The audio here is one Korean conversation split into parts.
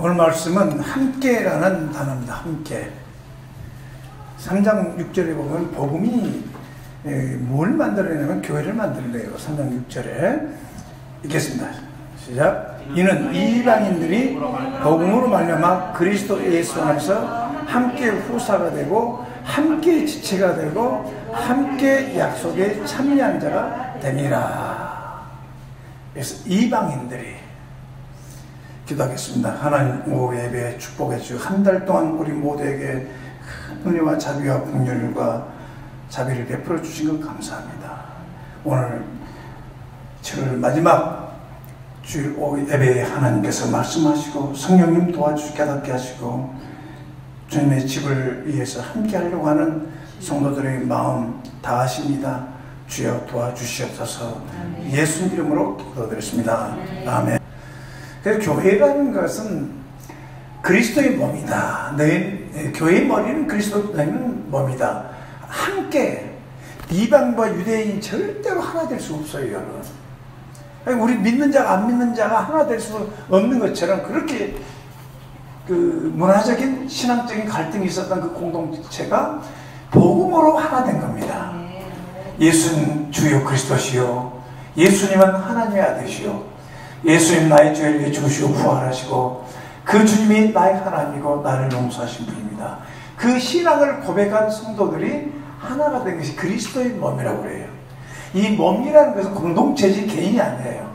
오늘 말씀은 함께라는 단어입니다. 함께. 3장 6절에 보면 복음이 뭘 만들어내냐면 교회를 만들어내요. 3장 6절에 읽겠습니다. 시작. 이는 이방인들이 복음으로 말미암아 그리스도 예수 안에서 함께 후사가 되고 함께 지체가 되고 함께 약속에 참여한 자가 됨이라. 그래서 이방인들이 기도하겠습니다. 하나님 오후 예배 축복해 주시고 한 달 동안 우리 모두에게 은혜와 자비와 긍휼과 자비를 베풀어 주신 것 감사합니다. 오늘 7월 마지막 주일 오후 예배에 하나님께서 말씀하시고 성령님 도와주시고 깨닫게 하시고 주님의 집을 위해서 함께 하려고 하는 성도들의 마음 다하십니다. 주여 도와주시옵소서. 예수님 이름으로 기도드렸습니다. 아멘. 그래서 교회라는 것은 그리스도의 몸이다. 교회의 머리는 그리스도, 너희는 몸이다. 함께 이방과 유대인이 절대로 하나 될 수 없어요, 여러분. 우리 믿는 자가 안 믿는 자가 하나 될 수 없는 것처럼 그렇게 그 문화적인 신앙적인 갈등이 있었던 그 공동체가 복음으로 하나 된 겁니다. 예수는 주요 그리스도시요, 예수님은 하나님의 아들이시요, 예수님 나의 죄를 위해 죽으시고 부활하시고 그 주님이 나의 하나님이고 나를 용서하신 분입니다. 그 신앙을 고백한 성도들이 하나가 된 것이 그리스도의 몸이라고 그래요. 이 몸이라는 것은 공동체지 개인이 아니에요.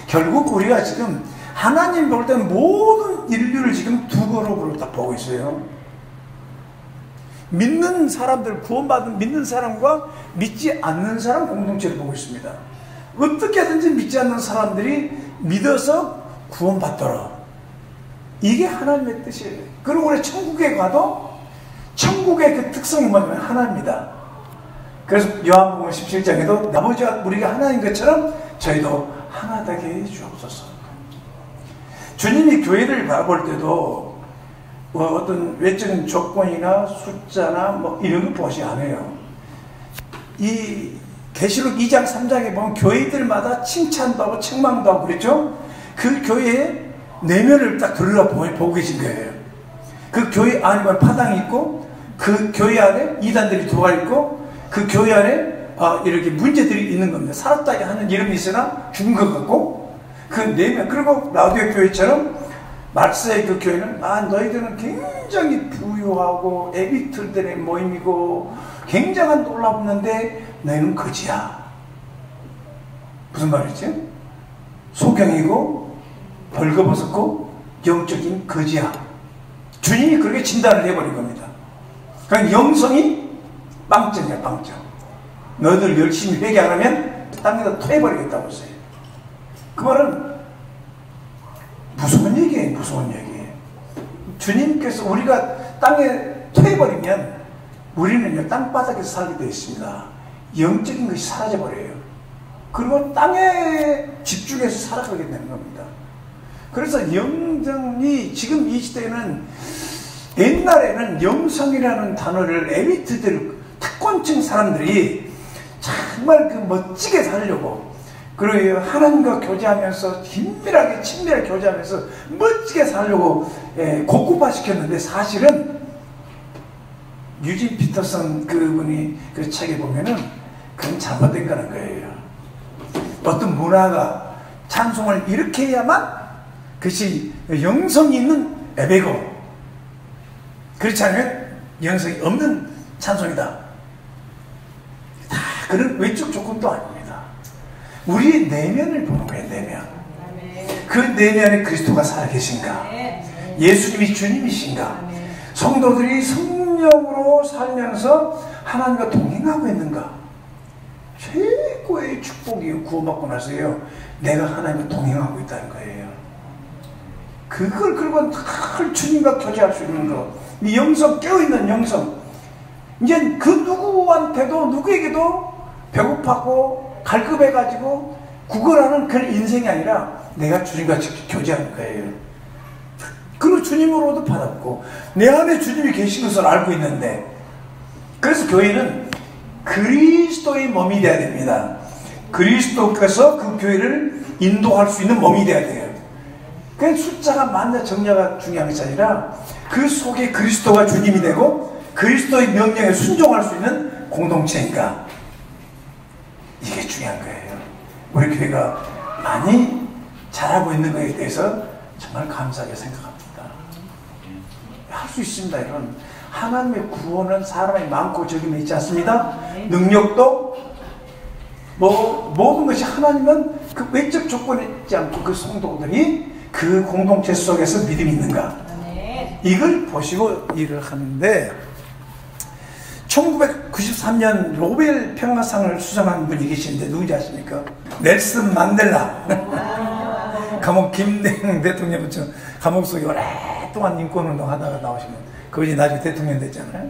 결국 우리가 지금 하나님 볼 때는 모든 인류를 지금 두 그룹으로 딱 보고 있어요. 믿는 사람들, 구원받은 믿는 사람과 믿지 않는 사람 공동체를 보고 있습니다. 어떻게든지 믿지 않는 사람들이 믿어서 구원받도록, 이게 하나님의 뜻이에요. 그리고 우리 천국에 가도 천국의 그 특성이 뭐냐면 하나입니다. 그래서 요한복음 17장에도 나머지와 우리가 하나인 것처럼 저희도 하나 되게 해 주옵소서. 주님이 교회를 바라볼 때도 어떤 외적인 조건이나 숫자나 뭐 이런 거 보시 안 해요. 이 계시록 2장 3장에 보면 교회들마다 칭찬도 하고 책망도 하고 그랬죠. 그 교회의 내면을 딱 들여다보고 계신 거예요. 그 교회 안에 파당이 있고 그 교회 안에 이단들이 들어와 있고 그 교회 안에 이렇게 문제들이 있는 겁니다. 살았다게 하는 이름이 있으나 죽은 것 같고 그 내면. 그리고 라우디오 교회처럼 말세의 그 교회는 너희들은 굉장히 부유하고 엘리트들의 모임이고 굉장한 놀랍는데 너희는 거지야. 무슨 말이지? 소경이고 벌거벗었고 영적인 거지야. 주님이 그렇게 진단을 해버린 겁니다. 그러니까 영성이 빵점이야, 빵점. 너희들 열심히 회개 안 하면 땅에다 토해버리겠다고 했어요. 그 말은 무서운 얘기예요, 무서운 얘기예요. 주님께서 우리가 땅에 토해버리면 우리는요, 땅바닥에서 살게 되어 있습니다. 영적인 것이 사라져버려요. 그리고 땅에 집중해서 살아가게 되는 겁니다. 그래서 영성이 지금 이 시대에는, 옛날에는 영성이라는 단어를 엘리트들, 특권층 사람들이 정말 그 멋지게 살려고, 그리고 하나님과 교제하면서 긴밀하게 친밀하게 교제하면서 멋지게 살려고 고급화시켰는데, 사실은 유진 피터슨 그분이 그 책에 보면은 그건 잘못된 거라는 거예요. 어떤 문화가 찬송을 이렇게 해야만 그것이 영성이 있는 예배고, 그렇지 않으면 영성이 없는 찬송이다. 다 그런 외적 조건도 아닙니다. 우리의 내면을 보는 거예요, 내면. 그 내면에 그리스도가 살아계신가? 예수님이 주님이신가? 성도들이 성령으로 살면서 하나님과 동행하고 있는가? 최고의 축복이에요. 구원받고 나서요, 내가 하나님과 동행하고 있다는 거예요. 그걸 그리고 늘 주님과 교제할 수 있는 거, 이 영성, 깨어있는 영성. 이제 그 누구한테도, 누구에게도 배고파고 갈급해가지고 구걸하는 그런 인생이 아니라 내가 주님과 직접 교제하는 거예요. 그리고 주님으로도 받았고 내 안에 주님이 계신 것을 알고 있는데, 그래서 교회는 그리스도의 몸이 되어야 됩니다. 그리스도께서 그 교회를 인도할 수 있는 몸이 되어야 돼요. 그 숫자가 많냐 적냐가 중요한 것이 아니라 그 속에 그리스도가 주님이 되고 그리스도의 명령에 순종할 수 있는 공동체인가, 이게 중요한 거예요. 우리 교회가 많이 잘하고 있는 것에 대해서 정말 감사하게 생각합니다. 할 수 있습니다. 이런 하나님의 구원은 사람이 많고 적임에 있지 않습니다. 능력도 뭐 모든 것이 하나님은 그 외적 조건에 있지 않고 그 성도들이 그 공동체 속에서 믿음이 있는가, 이걸 보시고 일을 하는데, 1993년 노벨 평화상을 수상한 분이 계시는데 누군지 아십니까? 넬슨 만델라. 감옥 김대중 대통령부터 감옥 속에 오랫동안 인권운동 하다가 나오시는 그분이 나중에 대통령 됐잖아요.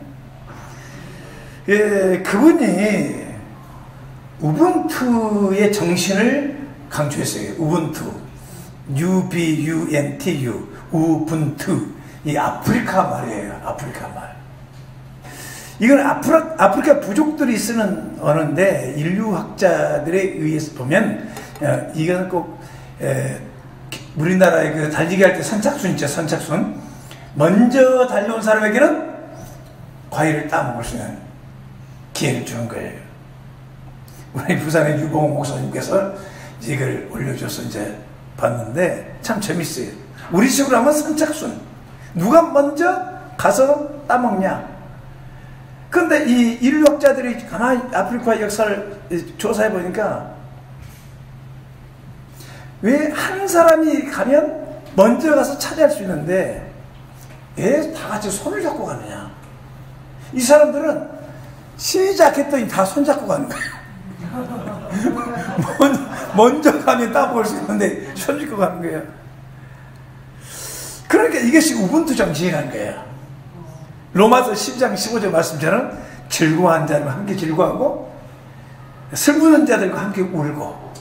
예, 그분이 우분투의 정신을 강조했어요. 우분투, UBUNTU, 우분투. 이 아프리카 말이에요. 아프리카 말. 이건 아프리카 부족들이 쓰는 언어인데, 인류학자들에 의해서 보면 이건 꼭 우리나라의 그 달리기 할 때 선착순 있죠. 선착순. 먼저 달려온 사람에게는 과일을 따먹을 수 있는 기회를 주는 거예요. 우리 부산의 유봉 목사님께서 이걸 올려줘서 이제 봤는데 참 재밌어요. 우리 식으로 하면 선착순. 누가 먼저 가서 따먹냐. 그런데 이 인류학자들이 가만히 아프리카 역사를 조사해 보니까 왜 한 사람이 가면 먼저 가서 차지할 수 있는데 왜 다 같이 손을 잡고 가느냐. 이 사람들은 시작했더니 다 손잡고 가는 거예요. 먼저 가면 따먹을 수 있는데 손잡고 가는 거예요. 그러니까 이것이 우분투 정신이라는 거예요. 로마서 10장 15절 말씀처럼 즐거워한 자들과 함께 즐거워하고 슬프는 자들과 함께 울고.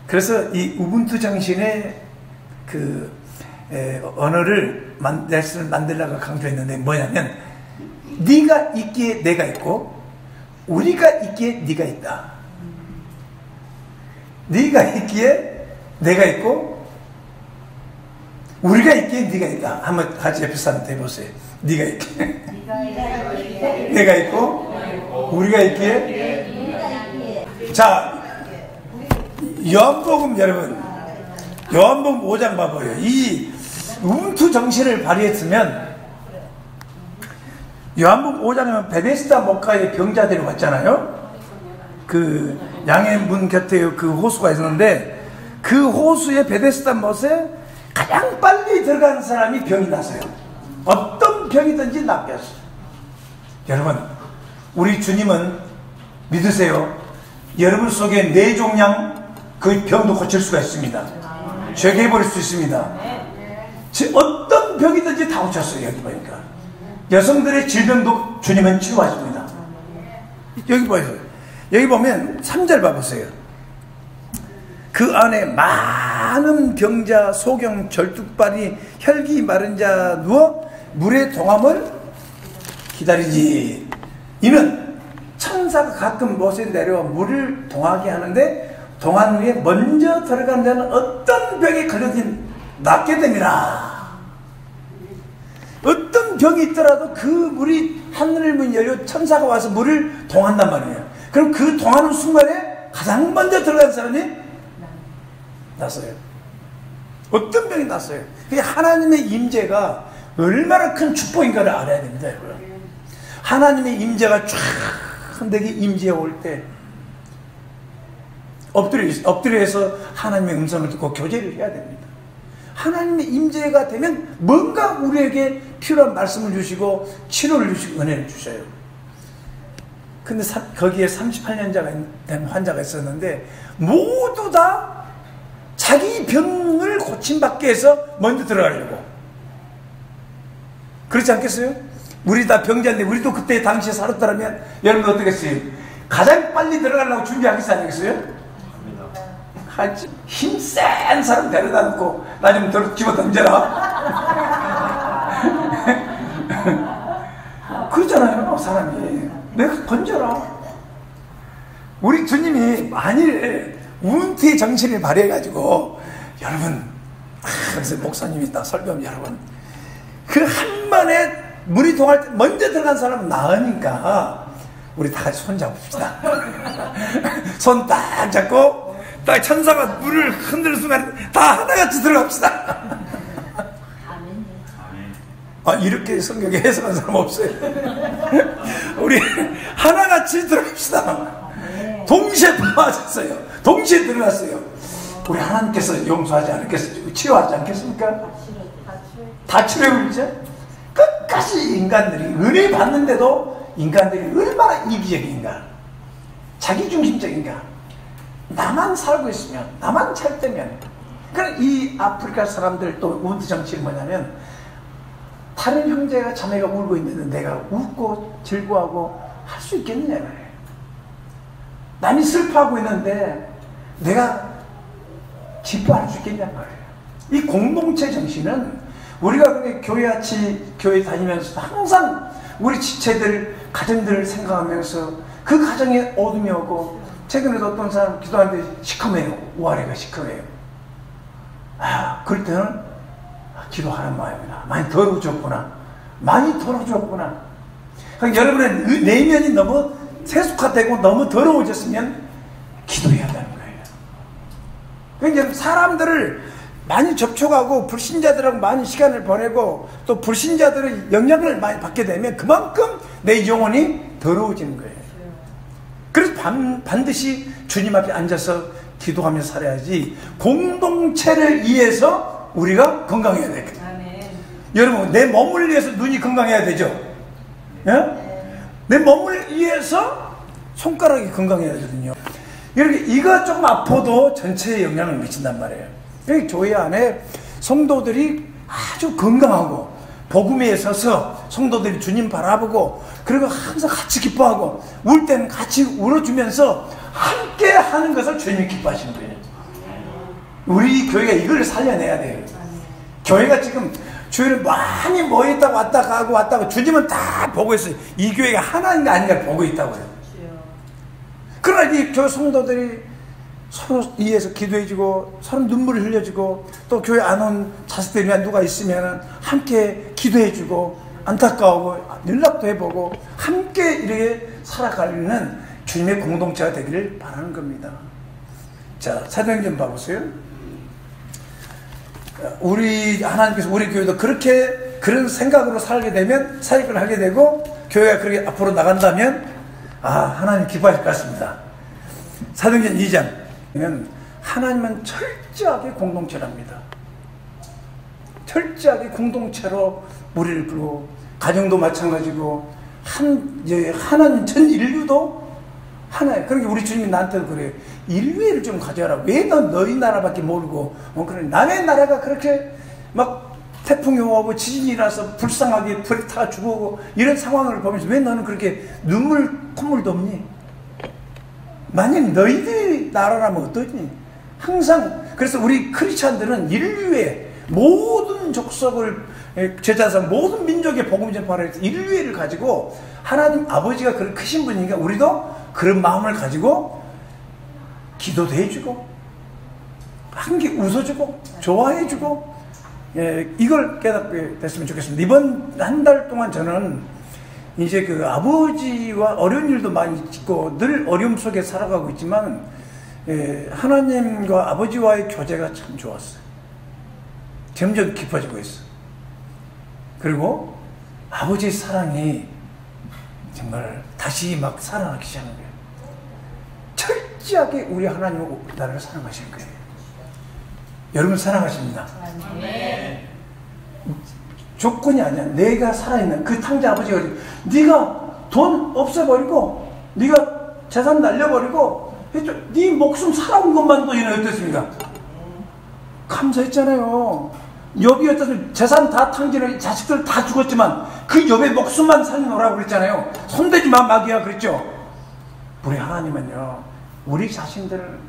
그래서 이 우분투 정신의 그 언어를 넬슨 만델라가 강조했는데 뭐냐면, 네가 있기에 내가 있고 우리가 있기에 네가 있다. 네가 있기에 내가 있고 우리가 있기에 네가 있다. 한번 같이 옆에 사람한테 해보세요. 네가 있기에 내가 있고 우리가 있기에. 자, 요한복음 여러분, 요한복음 5장 봐봐요. 이 우분투 정신을 발휘했으면, 요한복음 5장에는 베데스다 목가에 병자들이 왔잖아요. 그 양의 문 곁에 그 호수가 있었는데, 그 호수에 베데스다 못에 가장 빨리 들어가는 사람이 병이 났어요. 어떤 병이든지 낫겠어요. 여러분, 우리 주님은 믿으세요. 여러분 속에 뇌종양 그 병도 고칠 수가 있습니다. 죄개해버릴 수 있습니다. 어떤 병이든지 다 고쳤어요. 여기 보니까 여성들의 질병도 주님은 치료하십니다. 여기 보세요. 여기 보면 3절 봐보세요. 그 안에 많은 병자, 소경, 절뚝발이, 혈기 마른 자 누워 물의 동함을 기다리지. 이는 천사가 가끔 못에 내려와 물을 동하게 하는데, 동한 후에 먼저 들어가는 자는 어떤 병에 걸려든 낫게 됩니다. 어떤 병이 있더라도 그 물이 하늘 문이 열려 천사가 와서 물을 동한단 말이에요. 그럼 그 동하는 순간에 가장 먼저 들어간 사람이 났어요. 어떤 병이 났어요. 그게 하나님의 임재가 얼마나 큰 축복인가를 알아야 됩니다. 여러분. 하나님의 임재가 쫙 내게 임재해 올 때 엎드려서 하나님의 음성을 듣고 교제를 해야 됩니다. 하나님의 임재가 되면 뭔가 우리에게 필요한 말씀을 주시고 치료를 주시고 은혜를 주셔요. 근데 거기에 38년자가 된 환자가 있었는데, 모두 다 자기 병을 고침받기 위해서 먼저 들어가려고. 그렇지 않겠어요? 우리 다 병자인데 우리도 그때 당시에 살았다면 여러분 어떻겠어요? 가장 빨리 들어가려고 준비하겠지 않겠어요? 힘센 사람 데려다 놓고 나 좀 집어 던져라. 그러잖아요. 사람이 내가 던져라. 우리 주님이 만일 우분투의 정신을 발휘해가지고, 여러분 그래서 목사님이 딱 설교하면 여러분 그 한번에 물이 동할 때 먼저 들어간 사람은 나으니까 우리 다 같이 손 잡읍시다. 손 딱 잡고 딱 천사가 물을 흔드는 순간 다 하나같이 들어갑시다. 이렇게 성경에 해석한 사람 없어요. 우리 하나같이 들어갑시다. 동시에 빠졌어요. 동시에 들어갔어요. 우리 하나님께서 용서하지 않겠어요? 치료하지 않겠습니까? 다 치료해버리죠? 끝까지 인간들이 은혜 받는데도 인간들이 얼마나 이기적인가, 자기중심적인가. 나만 살고 있으면, 나만 잘 때면. 그러니까 이 아프리카 사람들 또 우은트 정치는 뭐냐면 다른 형제가 자매가 울고 있는데 내가 웃고 즐거워하고 할 수 있겠느냐 말이에요. 남이 슬퍼하고 있는데 내가 기뻐할 수 있겠냐 말이에요. 이 공동체 정신은 우리가 교회 다니면서 항상 우리 지체들, 가정들을 생각하면서 그 가정에 어둠이 오고, 최근에도 어떤 사람 기도하는데 시커매요. 우아래가 시커매요. 그럴 때는 기도하는 마음이다. 많이 더러워졌구나. 많이 더러워졌구나. 그러니까 여러분의 내면이 너무 세속화되고 너무 더러워졌으면 기도해야 한다는 거예요. 그러니까 사람들을 많이 접촉하고 불신자들하고 많이 시간을 보내고 또 불신자들의 영향을 많이 받게 되면 그만큼 내 영혼이 더러워지는 거예요. 그래서 반드시 주님 앞에 앉아서 기도하며 살아야지 공동체를 위해서 우리가 건강해야 돼요. 여러분, 내 몸을 위해서 눈이 건강해야 되죠? 예? 내 몸을 위해서 손가락이 건강해야 되거든요. 이렇게 이거 조금 아파도 전체에 영향을 미친단 말이에요. 여기 교회 안에 성도들이 아주 건강하고 복음에 서서 성도들이 주님 바라보고 그리고 항상 같이 기뻐하고 울 때는 같이 울어주면서 함께 하는 것을 주님이 기뻐하시는 거예요. 우리 교회가 이걸 살려내야 돼요. 교회가 지금 주일에 많이 모여있다고 왔다 가고 주님은 다 보고 있어요. 이 교회가 하나인가 아닌가 보고 있다고요. 그러나 이 교회 성도들이 서로 이해해서 기도해주고 서로 눈물을 흘려주고 또 교회 안 온 자식들이나 누가 있으면 함께 기도해주고 안타까우고 연락도 해보고 함께 이렇게 살아가는 주님의 공동체가 되기를 바라는 겁니다. 자, 사도행전 봐보세요. 우리 하나님께서 우리 교회도 그렇게 그런 생각으로 살게 되면 사역을 하게 되고 교회가 그렇게 앞으로 나간다면 하나님 기뻐하실 것 같습니다. 사도행전 2장 하나님은 철저하게 공동체랍니다. 철저하게 공동체로 우리를 부르고 가정도 마찬가지고 하나님 전 인류도 하나예요. 그러니까 우리 주님이 나한테도 그래요. 인류애를 좀 가져라. 왜 너희 나라밖에 모르고 그래. 남의 나라가 그렇게 막 태풍이 오고 지진이 일어나서 불쌍하게 불이 타가 죽고 이런 상황을 보면서 왜 너는 그렇게 콧물도 없니? 만약 너희들 나라라면 어떠니? 항상 그래서 우리 크리스찬들은 인류의 모든 족속을 제자상 모든 민족의 복음 전파를 해서 인류애를 가지고 하나님 아버지가 그런 크신 분이니까 우리도 그런 마음을 가지고 기도도 해주고 함께 웃어주고 좋아해주고 이걸 깨닫게 됐으면 좋겠습니다. 이번 한 달 동안 저는 이제 그 아버지와 어려운 일도 많이 있고 늘 어려움 속에 살아가고 있지만 하나님과 아버지와의 교제가 참 좋았어요. 점점 깊어지고 있어요. 그리고 아버지의 사랑이 정말 다시 막 살아나기 시작하는 거예요. 철저하게 우리 하나님은 나를 사랑하실 거예요. 여러분 사랑하십니다. 네. 조건이 아니야. 내가 살아있는 그 탕자 아버지가 네가 돈 없애버리고 네가 재산 날려버리고 네 목숨 살아온 것만도 이는 어땠습니까? 감사했잖아요. 욥이 어쨌든 재산 다 탕진을 자식들 다 죽었지만 그 욥의 목숨만 살려놓으라고 그랬잖아요. 손대지 마 마귀야 그랬죠. 우리 하나님은요 우리 자신들을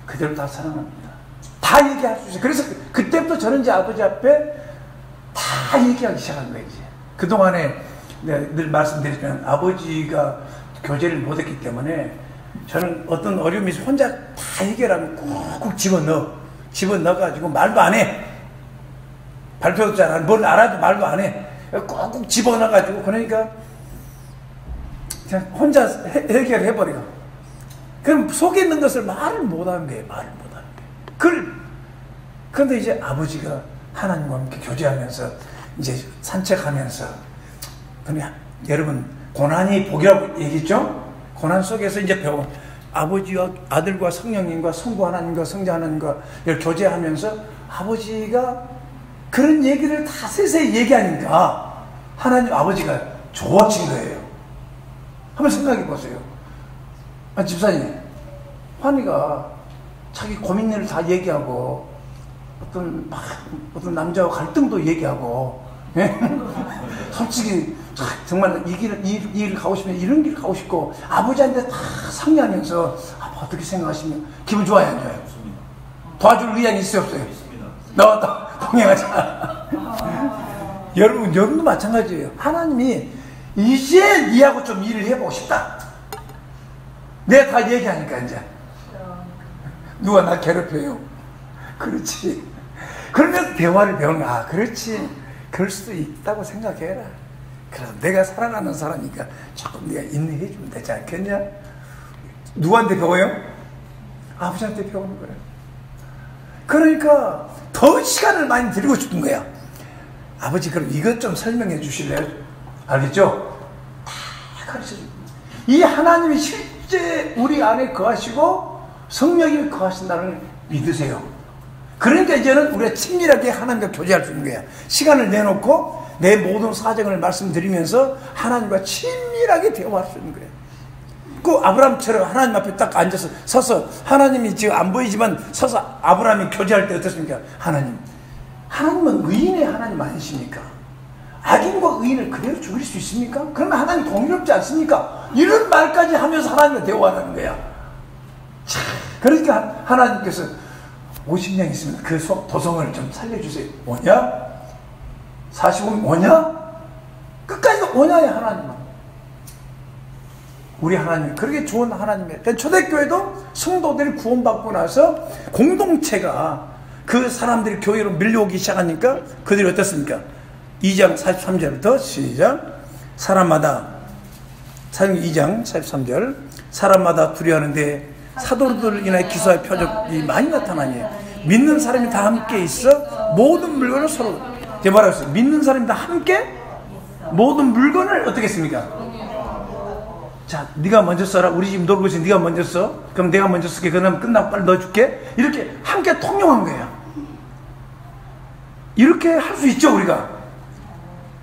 그대로 다 사랑합니다. 다 얘기할 수 있어요. 그래서 그때부터 저는 이제 아버지 앞에 다 얘기하기 시작한 거예요. 이제 그동안에 늘 말씀드리지만 아버지가 교제를 못했기 때문에 저는 어떤 어려움이 있으면 혼자 다 해결하면 꾹꾹 집어넣어가지고 말도 안 해. 발표도 잘 안 해. 뭘 알아도 말도 안 해. 꾹꾹 집어넣어가지고, 그러니까 그냥 혼자 해결해버려. 그럼 속에 있는 것을 말을 못하는 거예요. 말을 못하는 거예요. 그런데 이제 아버지가 하나님과 함께 교제하면서 이제 산책하면서, 그냥 여러분 고난이 복이라고 얘기했죠? 고난 속에서 이제 배워 아버지와 아들과 성령님과 성부 하나님과 성자 하나님과 교제하면서 아버지가 그런 얘기를 다 세세히 얘기하니까 하나님 아버지가 좋아진 거예요. 한번 생각해 보세요. 집사님, 환희가 자기 고민을 다 얘기하고 어떤 남자와 갈등도 얘기하고, 예? 솔직히 정말 이 길을 가고 싶으면 이런 길 가고 싶고 아버지한테 다 상의하면서 아빠 어떻게 생각하시면 기분 좋아요, 안 좋아요? 도와줄 의향이 있어요, 없어요? 나왔다 동행하자. 여러분도 마찬가지예요. 하나님이 이제 니하고 좀 일을 해보고 싶다. 내가 다 얘기하니까 이제 누가 나 괴롭혀요. 그렇지. 그러면 대화를 배우는 거야. 아, 그렇지. 그럴 수도 있다고 생각해라. 그래서 내가 사랑하는 사람이니까 조금 네가 인내해 주면 되지 않겠냐? 누구한테 배워요? 아버지한테 배우는 거예요. 그러니까 더 시간을 많이 드리고 싶은 거야. 아버지 그럼 이것 좀 설명해 주실래요? 알겠죠? 다 가르쳐 줍니다. 이 하나님이 실제 우리 안에 거하시고 성령이 거하신다는 걸 믿으세요. 그러니까 이제는 우리가 친밀하게 하나님과 교제할 수 있는 거야. 시간을 내놓고 내 모든 사정을 말씀드리면서 하나님과 친밀하게 대화할 수 있는 거예요. 그 아브라함처럼 하나님 앞에 딱 앉아서 서서, 하나님이 지금 안 보이지만 서서 아브라함이 교제할 때 어떻습니까? 하나님은 의인의 하나님 아니십니까? 악인과 의인을 그대로 죽일 수 있습니까? 그러면 하나님 동의롭지 않습니까? 이런 말까지 하면서 하나님과 대화하는 거야. 참, 그러니까 하나님께서 50명 있으면 그 도성을 좀 살려주세요. 뭐냐? 45명 뭐냐? 끝까지 뭐냐야 하나님은. 우리 하나님, 그렇게 좋은 하나님이에요. 초대교회도 성도들이 구원받고 나서 공동체가 그 사람들이 교회로 밀려오기 시작하니까 그들이 어떻습니까? 2장 43절부터 시작. 사람마다, 사도행 2장 43절. 사람마다 두려워하는데 사도들을 인하여 기사의 표적이 많이 나타나니 믿는 사람이 다 함께 있어 모든 물건을 서로 대발했어요. 믿는 사람이 다 함께 모든 물건을 어떻게 했습니까? 자, 네가 먼저 써라. 우리 집 놀고 있으니 네가 먼저 써. 그럼 내가 먼저 쓸게. 그러면 끝나고 빨리 넣어줄게. 이렇게 함께 통용한 거예요. 이렇게 할 수 있죠, 우리가.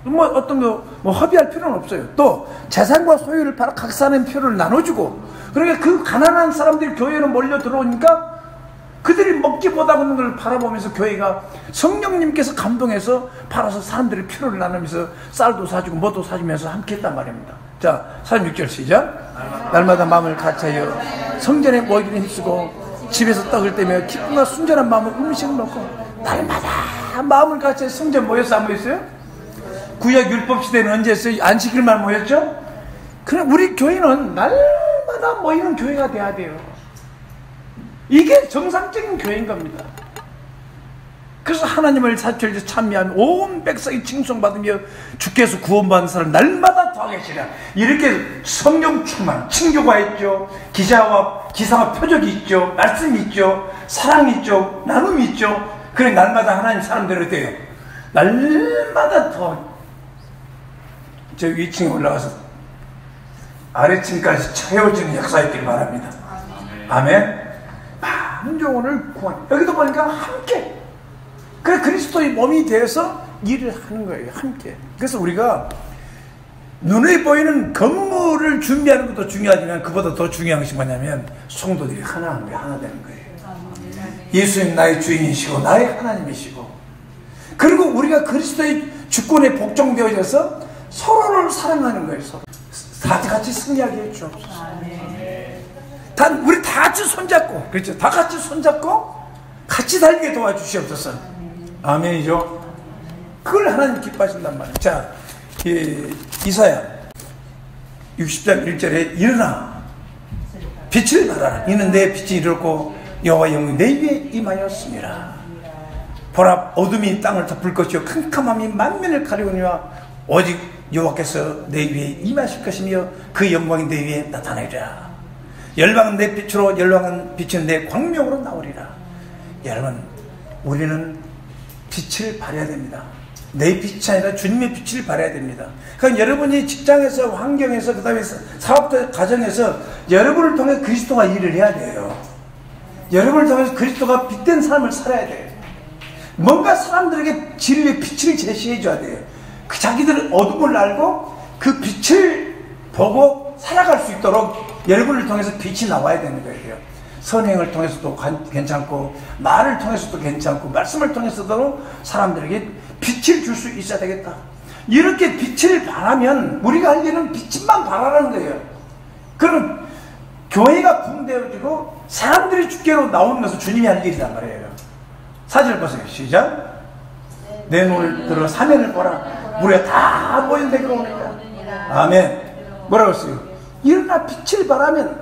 뭐 어떤 거 뭐 허비할 필요는 없어요. 또 재산과 소유를 팔아 각 사람의 표를 나눠주고, 그러니까 그 가난한 사람들이 교회로 몰려 들어오니까 그들이 먹지 못하는 걸 바라보면서 교회가 성령님께서 감동해서 팔아서 사람들이 표를 나누면서 쌀도 사주고 뭐도 사주면서 함께 했단 말입니다. 자, 46절 시작. 날마다 마음을 같이하여 성전에 모이기를 힘쓰고 집에서 떡을 떼며 기쁨과 순전한 마음으로 음식을 먹고. 날마다 마음을 같이하여 성전 모여서 안 모였어요? 구약 율법 시대는 언제 했어요? 안식일만 모였죠? 그럼 우리 교회는 날마다 모이는 교회가 돼야 돼요. 이게 정상적인 교회인 겁니다. 그래서 하나님을 사철에서 찬미하며 온 백성이 칭송받으며 주께서 구원받은 사람 날마다 더하게 하시라. 이렇게 성령 충만, 칭교가 있죠. 기사와 표적이 있죠. 말씀이 있죠. 사랑이 있죠. 나눔이 있죠. 그래 날마다 하나님 사람들이 어때요? 날마다 더 저 위층에 올라가서 아래층까지 채워지는 역사가 있길 바랍니다. 아멘. 많은 영혼을 구원. 여기도 보니까 함께. 그래 그리스도의 몸이 되어서 일을 하는 거예요. 함께. 그래서 우리가 눈에 보이는 건물을 준비하는 것도 중요하지만 그보다 더 중요한 것이 뭐냐면 성도들이 하나한 거예요. 하나 되는 거예요. 예수님 나의 주인이시고 나의 하나님이시고, 그리고 우리가 그리스도의 주권에 복종되어져서 서로를 사랑하는 거예요. 서로. 다 같이 승리하게 해주옵소서. 우리 다 같이 손잡고, 그렇죠? 다 같이 손잡고 같이 달리게 도와주시옵소서. 아멘이죠. 그걸 하나님 기뻐하신단 말이에요. 자, 이사야 60장 1절에 일어나 빛을 발하라. 이는 내 빛이 이르렀고 여호와 영이 내 위에 임하였습니다. 보라 어둠이 땅을 덮을 것이요 캄캄함이 만면을 가리우니와 오직 여호와께서 내 위에 임하실 것이며 그 영광이 내 위에 나타나리라. 열방은 내 빛으로 열방은 빛은 내 광명으로 나오리라. 여러분, 우리는 빛을 발해야 됩니다. 내 빛이 아니라 주님의 빛을 발해야 됩니다. 그러니까 여러분이 직장에서, 환경에서, 그 다음에 사업자 가정에서 여러분을 통해 그리스도가 일을 해야 돼요. 여러분을 통해서 그리스도가 빛된 삶을 살아야 돼요. 뭔가 사람들에게 진리의 빛을 제시해 줘야 돼요. 그 자기들은 어둠을 알고 그 빛을 보고 살아갈 수 있도록 여러분을 통해서 빛이 나와야 되는 거예요. 선행을 통해서도 괜찮고, 말을 통해서도 괜찮고, 말씀을 통해서도 사람들에게 빛을 줄 수 있어야 되겠다. 이렇게 빛을 발하면 우리가 할 일은 빛만 발하라는 거예요. 그럼 교회가 붕대어지고 사람들이 주께로 나오는 것은 주님이 할 일이란 말이에요. 사진을 보세요. 시작. 내 눈을 들어 사면을 보라. 우리가 다 모인 데로 오니까. 아멘. 뭐라고 했어요? 일어나 빛을 발하면,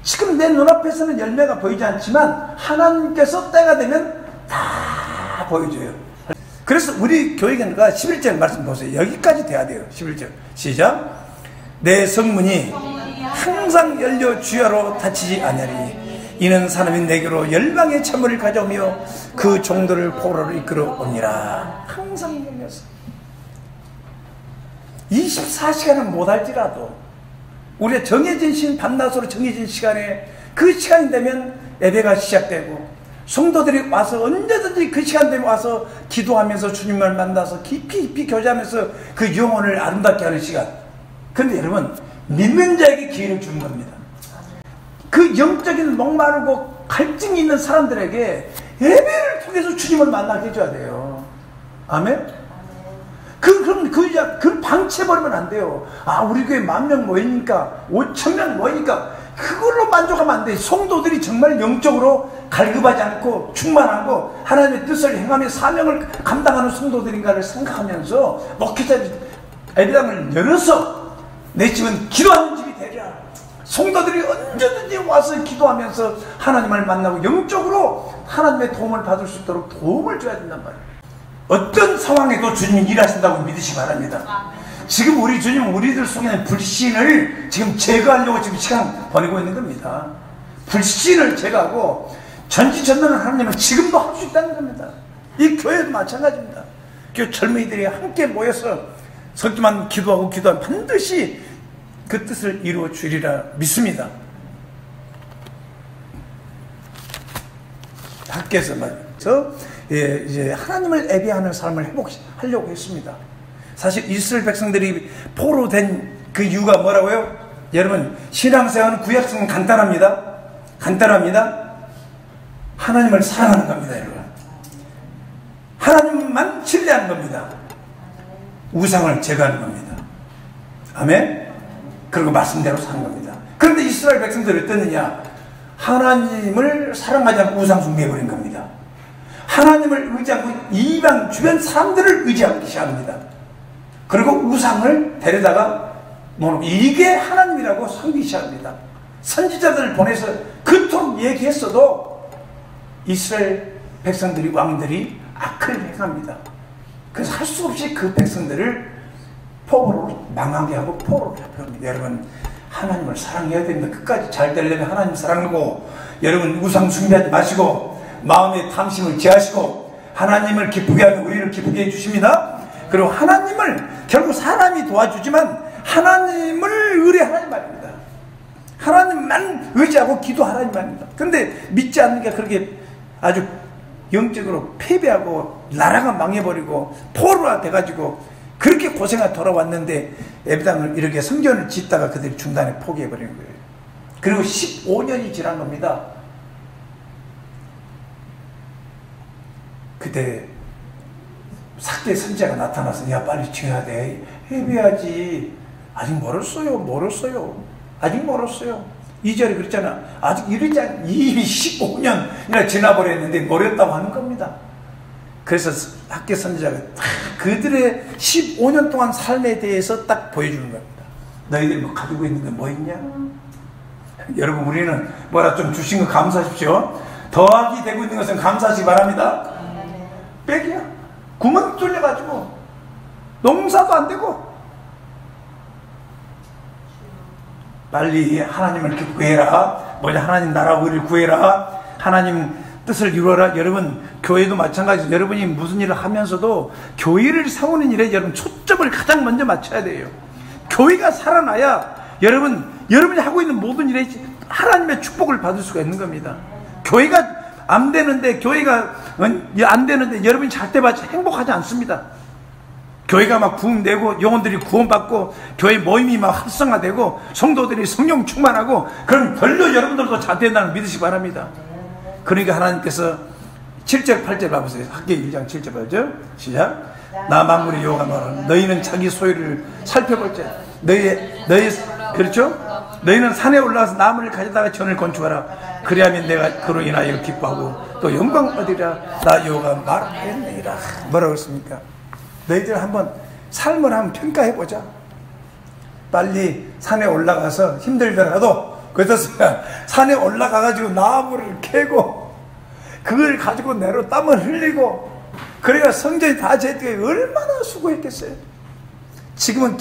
지금 내 눈앞에서는 열매가 보이지 않지만 하나님께서 때가 되면 다 보여줘요. 그래서 우리 교회가 11절 말씀 보세요. 여기까지 돼야 돼요. 11절 시작. 내 성문이 항상 열려 주야로 닫히지 아니하리. 이는 사람이 내게로 열방의 찬물을 가져오며 그 종들을 포로로 이끌어 오니라. 항상 열려서 24시간은 못할지라도 우리가 정해진 밤낮으로 정해진 시간에, 그 시간이 되면 예배가 시작되고 성도들이 와서 언제든지 그 시간 되면 와서 기도하면서 주님을 만나서 깊이 교제하면서 그 영혼을 아름답게 하는 시간. 그런데 여러분, 믿는 자에게 기회를 주는 겁니다. 그 영적인 목마르고 갈증이 있는 사람들에게 예배를 통해서 주님을 만나게 해줘야 돼요. 아멘? 그걸 방치해버리면 안 돼요. 아, 우리 교회 10,000명 모이니까, 5,000명 모이니까, 그걸로 만족하면 안 돼. 성도들이 정말 영적으로 갈급하지 않고 충만하고 하나님의 뜻을 행하며 사명을 감당하는 성도들인가를 생각하면서 목회자 예배당을 열어서 내 집은 기도하는 집이 되랴. 성도들이 언제든지 와서 기도하면서 하나님을 만나고 영적으로 하나님의 도움을 받을 수 있도록 도움을 줘야 된단 말이에요. 어떤 상황에도 주님이 일하신다고 믿으시기 바랍니다. 지금 우리 주님은 우리들 속에 있는 불신을 지금 제거하려고 지금 시간 보내고 있는 겁니다. 불신을 제거하고 전지전능한 하나님은 지금도 할 수 있다는 겁니다. 이 교회도 마찬가지입니다. 교회 젊은이들이 함께 모여서 설교만 기도하고 기도하면 반드시 그 뜻을 이루어 주리라 믿습니다. 밖에서 말이죠. 이제 하나님을 예배하는 삶을 회복하려고 했습니다. 사실 이스라엘 백성들이 포로 된 그 이유가 뭐라고요? 여러분, 신앙생활은 구약성은 간단합니다. 간단합니다. 하나님을 사랑하는 겁니다, 여러분. 하나님만 신뢰하는 겁니다. 우상을 제거하는 겁니다. 아멘? 그리고 말씀대로 사는 겁니다. 그런데 이스라엘 백성들이 어땠느냐? 하나님을 사랑하지 않고 우상 숭배해버린 겁니다. 하나님을 의지하고 이방 주변 사람들을 의지하기 시작합니다. 그리고 우상을 데려다가 이게 하나님이라고 섬기기 시작합니다. 선지자들을 보내서 그토록 얘기했어도 이스라엘 백성들이, 왕들이 악을 행합니다. 그래서 할 수 없이 그 백성들을 포로로 망하게 하고 포로로 잡혀갑니다. 여러분, 하나님을 사랑해야 됩니다. 끝까지 잘 되려면 하나님 사랑하고, 여러분 우상 숭배하지 마시고 마음의 탐심을 제하시고 하나님을 기쁘게 하면 우리를 기쁘게 해주십니다. 그리고 하나님을, 결국 사람이 도와주지만 하나님을 의뢰하라는 말입니다. 하나님만 의지하고 기도하라는 말입니다. 근데 믿지 않는 게 그렇게 아주 영적으로 패배하고 나라가 망해버리고 포로가 돼가지고 그렇게 고생하다 돌아왔는데 예배당을 이렇게 성전을 짓다가 그들이 중단에 포기해버리는 거예요. 그리고 15년이 지난 겁니다. 그때 삭개 선지자가 나타나서, 야 빨리 지어야 돼, 예배해야지. 아직 멀었어요. 아직 멀었어요. 2절에 그랬잖아. 아직 이르지 않, 이미 15년이나 지나버렸는데 멀었다고 하는 겁니다. 그래서 삭개 선지자가 그들의 15년 동안 삶에 대해서 딱 보여주는 겁니다. 너희들 뭐 가지고 있는 게 뭐 있냐? 여러분, 우리는 뭐라 좀 주신 거 감사하십시오. 더하기 되고 있는 것은 감사하시기 바랍니다. 빽이야. 구멍 뚫려가지고 농사도 안 되고. 빨리 하나님을 구해라. 뭐냐, 하나님 나라 의를 구해라. 하나님 뜻을 이루어라. 여러분, 교회도 마찬가지로 여러분이 무슨 일을 하면서도 교회를 세우는 일에 여러분 초점을 가장 먼저 맞춰야 돼요. 교회가 살아나야 여러분이 하고 있는 모든 일에 하나님의 축복을 받을 수가 있는 겁니다. 교회가 안 되는데 여러분이 잘 때 봐서 행복하지 않습니다. 교회가 막 부흥되고 영혼들이 구원받고 교회 모임이 막 활성화되고 성도들이 성령 충만하고, 그럼 별로 여러분들도 잘 된다는 믿으시기 바랍니다. 그러니까 하나님께서 7절 8절 봐보세요. 학기 1장 7절 봐죠. 시작. 나 만물의 여호와가 말하노라. 너희는 자기 소유를 살펴볼지. 그렇죠? 너희는 산에 올라가서 나무를 가져다가 전을 건축하라. 그리하면 내가 그로 인하여 기뻐하고 또 영광 얻으리라. 나 여호와가 말하였느니라. 뭐라고 했습니까? 너희들 한번 삶을 한번 평가해보자. 빨리 산에 올라가서 힘들더라도, 그래서 산에 올라가가지고 나무를 캐고 그걸 가지고 내로 땀을 흘리고, 그래야 성전이 다 제때 얼마나 수고했겠어요. 지금은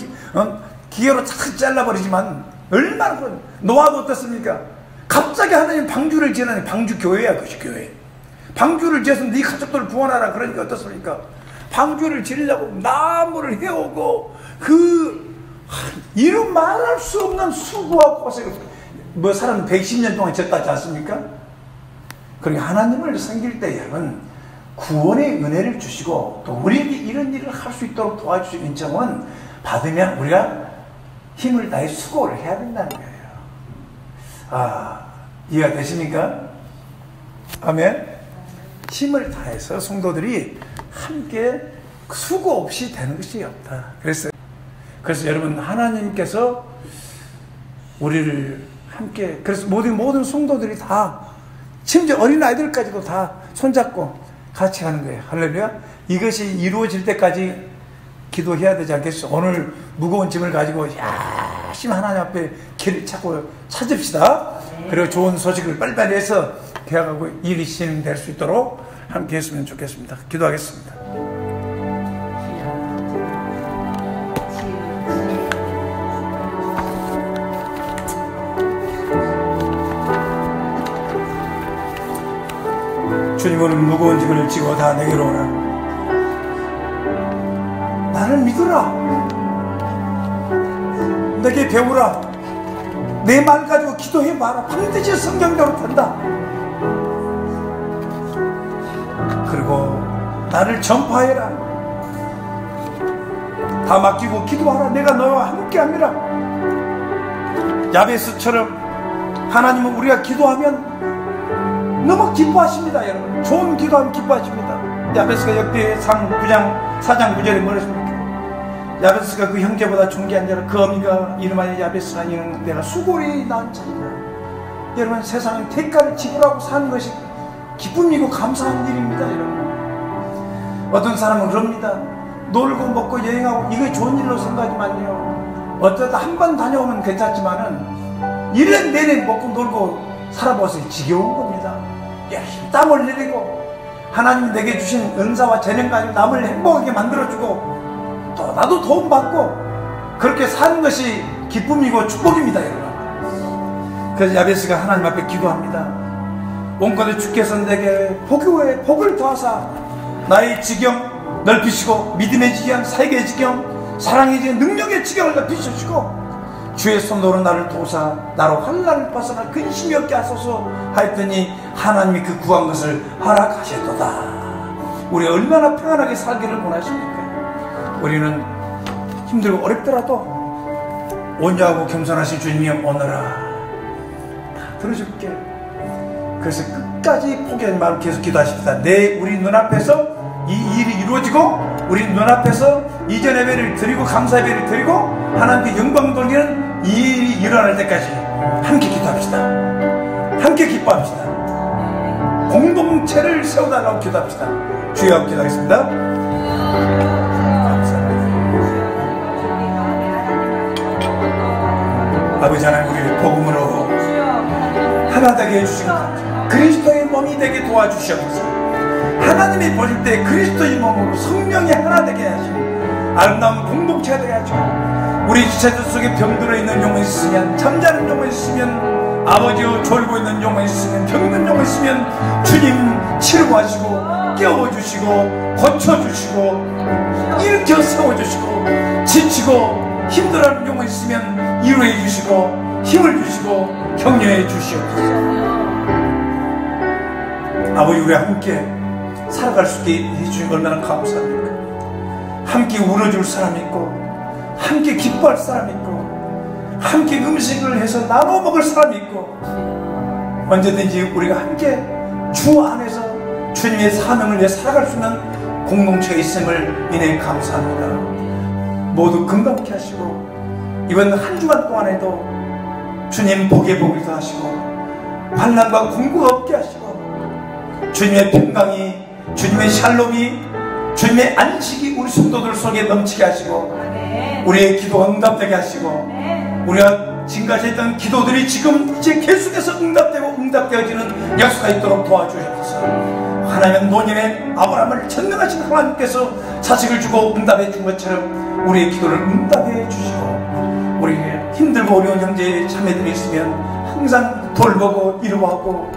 기계로 착 잘라버리지만 얼마나. 노아도 어떻습니까? 갑자기 하나님 방주를 지어내니, 방주 교회야. 그것이 교회. 방주를 지어서 네 가족들을 구원하라. 그러니까 어떻습니까? 방주를 지으려고 나무를 해오고, 이루 말할 수 없는 수고와 고생. 사람 110년 동안 졌다지 않습니까? 그러니까 하나님을 섬길 때 여러분, 구원의 은혜를 주시고 또 우리에게 이런 일을 할 수 있도록 도와주신 인정은 받으면 우리가 힘을 다해 수고를 해야 된다는 거예요. 이해가 되십니까? 아멘. 힘을 다해서 성도들이 함께 수고 없이 되는 것이 없다. 그래서 여러분, 하나님께서 우리를 함께, 그래서 모든 성도들이 다, 심지어 어린아이들까지도 다 손잡고 같이 하는 거예요. 할렐루야. 이것이 이루어질 때까지 기도해야 되지 않겠어? 오늘 무거운 짐을 가지고 열심히 하나님 앞에 길을 찾읍시다. 그리고 좋은 소식을 빨리빨리 해서 계약하고 일이 진행될 수 있도록 함께 했으면 좋겠습니다. 기도하겠습니다. 주님, 오늘 무거운 짐을 지고 다 내게로 오라. 나를 믿으라. 내게 배우라. 내 말 가지고 기도해봐라. 반드시 성경대로 된다. 그리고 나를 전파해라. 다 맡기고 기도하라. 내가 너와 함께함이라. 야베스처럼 하나님은 우리가 기도하면 너무 기뻐하십니다. 여러분, 좋은 기도하면 기뻐하십니다. 야베스가 역대상 9장 4장 9절에 뭐랬습니까? 야베스가 그 형제보다 존귀한 자라. 그 어미가 이름하여 야베스라. 이는 내가 수고리 낳은 자니라. 여러분, 세상은 대가를 지불하고 사는 것이 기쁨이고 감사한 일입니다. 여러분, 어떤 사람은 그럽니다. 놀고 먹고 여행하고 이게 좋은 일로 생각하지만요, 어쩌다 한 번 다녀오면 괜찮지만은 1년 내내 먹고 놀고 살아보세요. 지겨운 겁니다. 열심히 땀을 흘리고 하나님이 내게 주신 은사와 재능 가지고 남을 행복하게 만들어주고 또 나도 도움받고 그렇게 사는 것이 기쁨이고 축복입니다. 여러분, 그래서 야베스가 하나님 앞에 기도합니다. 온건에 주께서 내게 복을 더하사 나의 지경 넓히시고 믿음의 지경, 사역의 지경, 사랑의 지경, 능력의 지경을 넓히시고 주의 손으로 나를 도우사 나로 환난을 벗어나 근심이 없게 하소서 하였더니 하나님이 그 구한 것을 허락하셨도다. 우리 얼마나 평안하게 살기를 원하십니까? 우리는 힘들고 어렵더라도 온유하고 겸손하신 주님이 오너라 다 들어줄게. 그래서 끝까지 포기하지 말고 계속 기도하십시다. 우리 눈앞에서 이 일이 이루어지고 우리 눈앞에서 이전 예배를 드리고 감사 예배를 드리고 하나님께 영광 돌리는 이 일이 일어날 때까지 함께 기도합시다. 함께 기뻐합시다. 공동체를 세워달라고 기도합시다. 주여, 기도하겠습니다. 감사합니다. 아버지 하나님, 우리를 복음으로 하나 되게 해주시고 그리스도의 몸이 되게 도와주시옵소서. 하나님이 보실 때 그리스도의 몸으로 성령이 하나 되게 하시고 아름다운 공동체가 되게 하시고 우리 지체들 속에 병들어 있는 영혼이 있으면 잠자는 영혼이 있으면 아버지여 졸고 있는 영혼이 있으면 병든 영혼이 있으면 주님 치료하시고 깨워주시고 고쳐주시고 일으켜 세워주시고 지치고 힘들어하는 영혼이 있으면 위로해 주시고 힘을 주시고 격려해 주시옵소서. 아버지 우리 함께 살아갈 수 있게 해주신 얼마나 감사합니까. 함께 울어줄 사람 있고 함께 기뻐할 사람 있고 함께 음식을 해서 나눠 먹을 사람이 있고 언제든지 우리가 함께 주 안에서 주님의 사명을 위해 살아갈 수 있는 공동체가 있음을 인해 감사합니다. 모두 건강케 하시고 이번 한 주간 동안에도 주님 복에 복을 더하시고 환난과 공고가 없게 하시고 주님의 평강이 주님의 샬롬이 주님의 안식이 우리 성도들 속에 넘치게 하시고 우리의 기도가 응답되게 하시고 우리가 지금까지 했던 기도들이 지금 이제 계속해서 응답되고 응답되어지는 역사가 있도록 도와주셔서 하나님은 노년에 아브라함을 전능하신 하나님께서 자식을 주고 응답해 준 것처럼 우리의 기도를 응답해 주시고 우리 힘들고 어려운 형제 자매들이 있으면 항상 돌보고 위로하고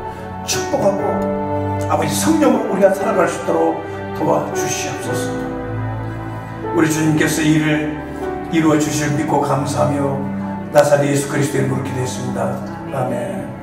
축복하고 아버지 성령으로 우리가 살아갈 수 있도록 도와주시옵소서. 우리 주님께서 이 일을 이루어 주실 믿고 감사하며 나사렛 예수 그리스도의 이름으로 기도했습니다. 아멘.